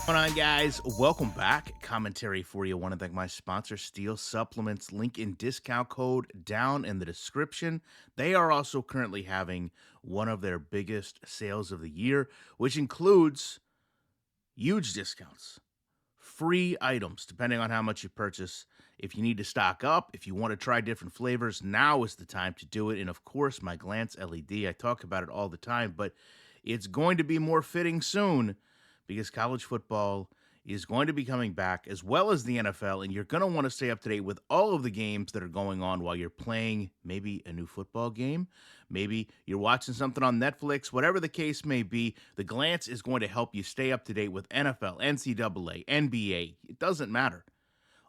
Going on, guys? Welcome back. Commentary for you. Want to thank my sponsor, Steel Supplements. Link in discount code down in the description. They are also currently having one of their biggest sales of the year, which includes huge discounts, free items, depending on how much you purchase. If you need to stock up, if you want to try different flavors, now is the time to do it. And of course, my Glance LED, I talk about it all the time, but it's going to be more fitting soon because college football is going to be coming back as well as the NFL, and you're going to want to stay up to date with all of the games that are going on while you're playing maybe a new football game. Maybe you're watching something on Netflix, whatever the case may be. The Glance is going to help you stay up to date with NFL, NCAA, NBA. It doesn't matter.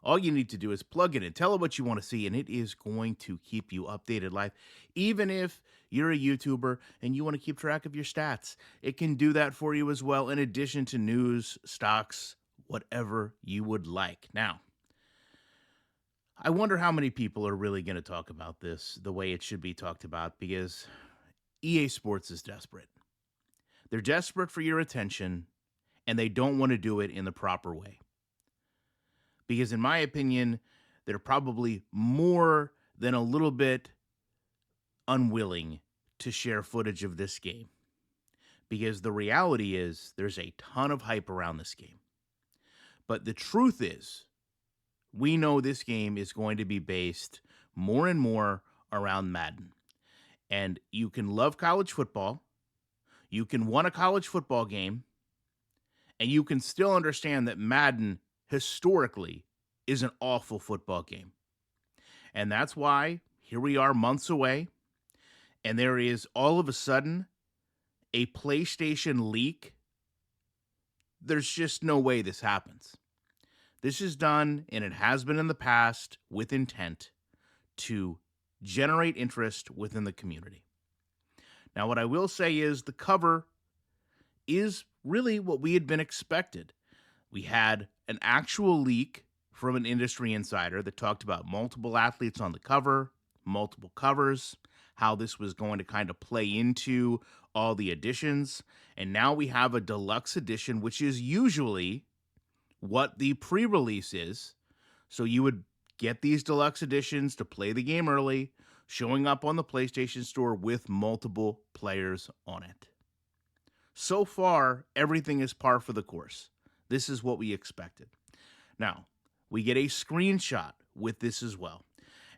All you need to do is plug it in, tell it what you want to see, and it is going to keep you updated live. Even if you're a YouTuber and you want to keep track of your stats, it can do that for you as well, in addition to news, stocks, whatever you would like. Now, I wonder how many people are really going to talk about this the way it should be talked about because EA Sports is desperate. They're desperate for your attention, and they don't want to do it in the proper way. Because in my opinion, they're probably more than a little bit unwilling to share footage of this game. Because the reality is there's a ton of hype around this game. But the truth is, we know this game is going to be based more and more around Madden. And you can love college football, you can want a college football game, and you can still understand that Madden historically is an awful football game. And that's why here we are months away, and there is all of a sudden a PlayStation leak. There's just no way this happens. This is done, and it has been in the past, with intent to generate interest within the community. Now, what I will say is the cover is really what we had been expected. We had an actual leak from an industry insider that talked about multiple athletes on the cover, multiple covers, how this was going to kind of play into all the editions. And now we have a deluxe edition, which is usually what the pre-release is. So you would get these deluxe editions to play the game early, showing up on the PlayStation Store with multiple players on it. So far, everything is par for the course. This is what we expected. Now, we get a screenshot with this as well.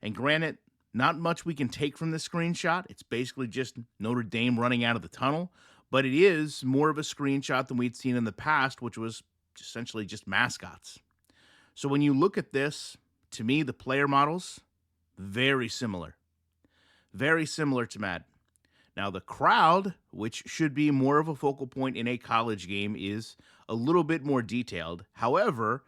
And granted, not much we can take from this screenshot. It's basically just Notre Dame running out of the tunnel, but it is more of a screenshot than we'd seen in the past, which was essentially just mascots. So when you look at this, to me, the player models, very similar. Very similar to Madden. Now, the crowd, which should be more of a focal point in a college game, is a little bit more detailed. However,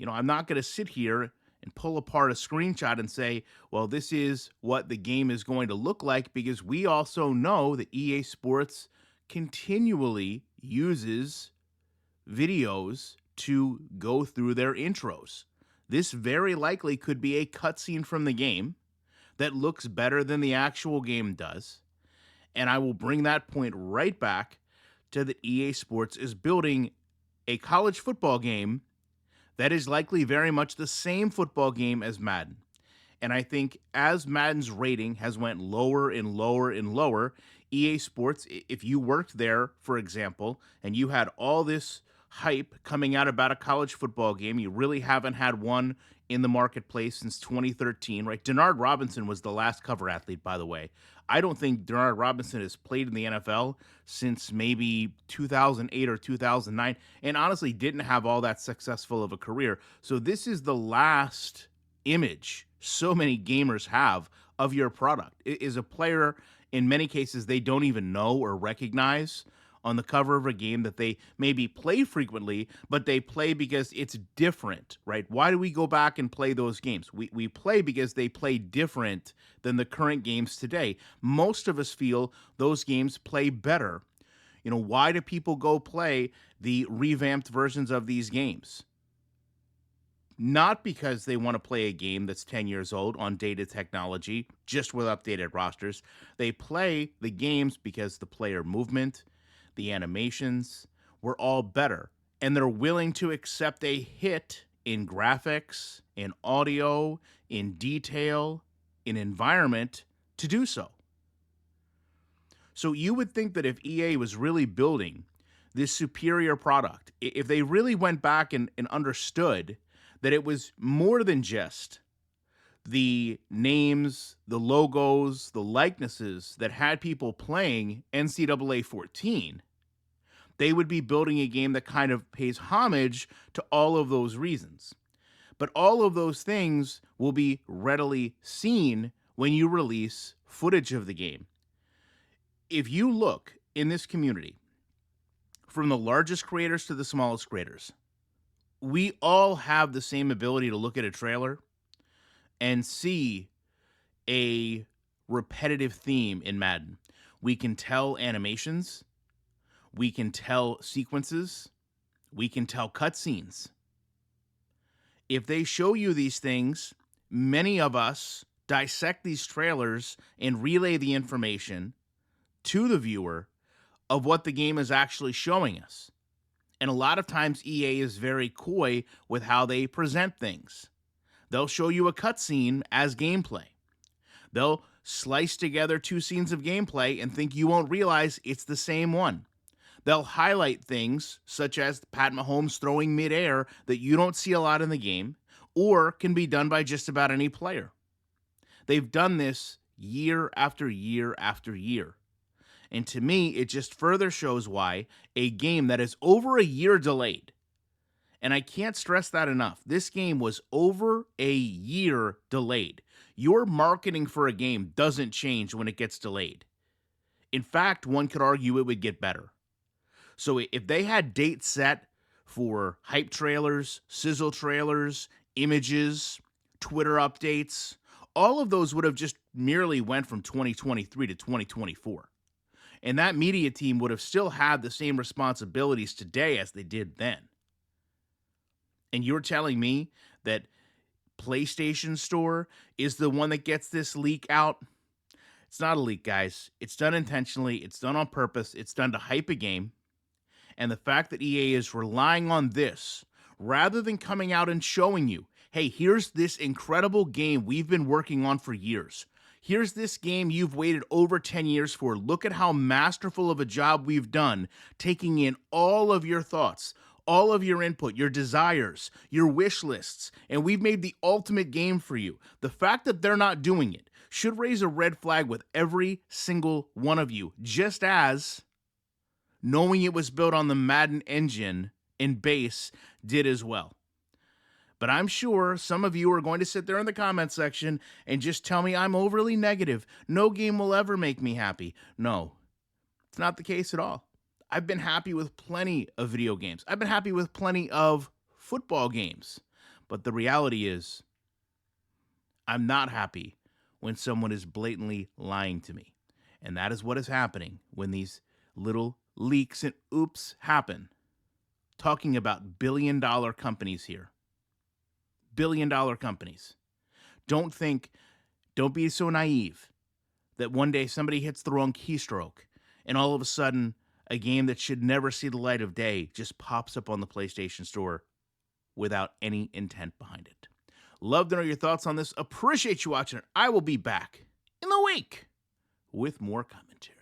I'm not going to sit here and pull apart a screenshot and say, well, this is what the game is going to look like, because we also know that EA Sports continually uses videos to go through their intros. This very likely could be a cutscene from the game that looks better than the actual game does. And I will bring that point right back to that EA Sports is building a college football game that is likely very much the same football game as Madden. And I think as Madden's rating has went lower and lower and lower, EA Sports, if you worked there, for example, and you had all this hype coming out about a college football game, you really haven't had one in the marketplace since 2013, right? Denard Robinson was the last cover athlete, by the way. I don't think Denard Robinson has played in the NFL since maybe 2008 or 2009, and honestly didn't have all that successful of a career. So this is the last image so many gamers have of your product. It is a player, in many cases, they don't even know or recognize on the cover of a game that they maybe play frequently, but they play because it's different, right? Why do we go back and play those games? We play because they play different than the current games today. Most of us feel those games play better. Why do people go play the revamped versions of these games? Not because they want to play a game that's 10 years old on dated technology, just with updated rosters. They play the games because the player movement, the animations were all better. and they're willing to accept a hit in graphics, in audio, in detail, in environment to do so. So you would think that if EA was really building this superior product, if they really went back and understood that it was more than just the names, the logos, the likenesses that had people playing NCAA 14, they would be building a game that kind of pays homage to all of those reasons. But all of those things will be readily seen when you release footage of the game. If you look in this community, from the largest creators to the smallest creators, we all have the same ability to look at a trailer and see a repetitive theme in Madden. We can tell animations, we can tell sequences, we can tell cutscenes. If they show you these things, many of us dissect these trailers and relay the information to the viewer of what the game is actually showing us. And a lot of times EA is very coy with how they present things. They'll show you a cutscene as gameplay. They'll slice together two scenes of gameplay and think you won't realize it's the same one. They'll highlight things such as Pat Mahomes throwing midair that you don't see a lot in the game, or can be done by just about any player. They've done this year after year after year. And to me, it just further shows why a game that is over a year delayed, and I can't stress that enough, this game was over a year delayed. Your marketing for a game doesn't change when it gets delayed. In fact, one could argue it would get better. So if they had dates set for hype trailers, sizzle trailers, images, Twitter updates, all of those would have just merely went from 2023 to 2024. And that media team would have still had the same responsibilities today as they did then. And you're telling me that PlayStation Store is the one that gets this leak out? It's not a leak, guys. It's done intentionally. It's done on purpose. It's done to hype a game. And the fact that EA is relying on this rather than coming out and showing you, hey, here's this incredible game we've been working on for years. Here's this game you've waited over 10 years for. Look at how masterful of a job we've done, taking in all of your thoughts, all of your input, your desires, your wish lists, and we've made the ultimate game for you. The fact that they're not doing it should raise a red flag with every single one of you, just as knowing it was built on the Madden engine and base did as well. But I'm sure some of you are going to sit there in the comment section and just tell me I'm overly negative. No game will ever make me happy. No, it's not the case at all. I've been happy with plenty of video games. I've been happy with plenty of football games. But the reality is, I'm not happy when someone is blatantly lying to me. And that is what is happening when these little leaks and oops happen. Talking about billion-dollar companies here. Billion-dollar companies. Don't be so naive that one day somebody hits the wrong keystroke and all of a sudden a game that should never see the light of day just pops up on the PlayStation Store without any intent behind it. Love to know your thoughts on this. Appreciate you watching it. I will be back in the week with more commentary.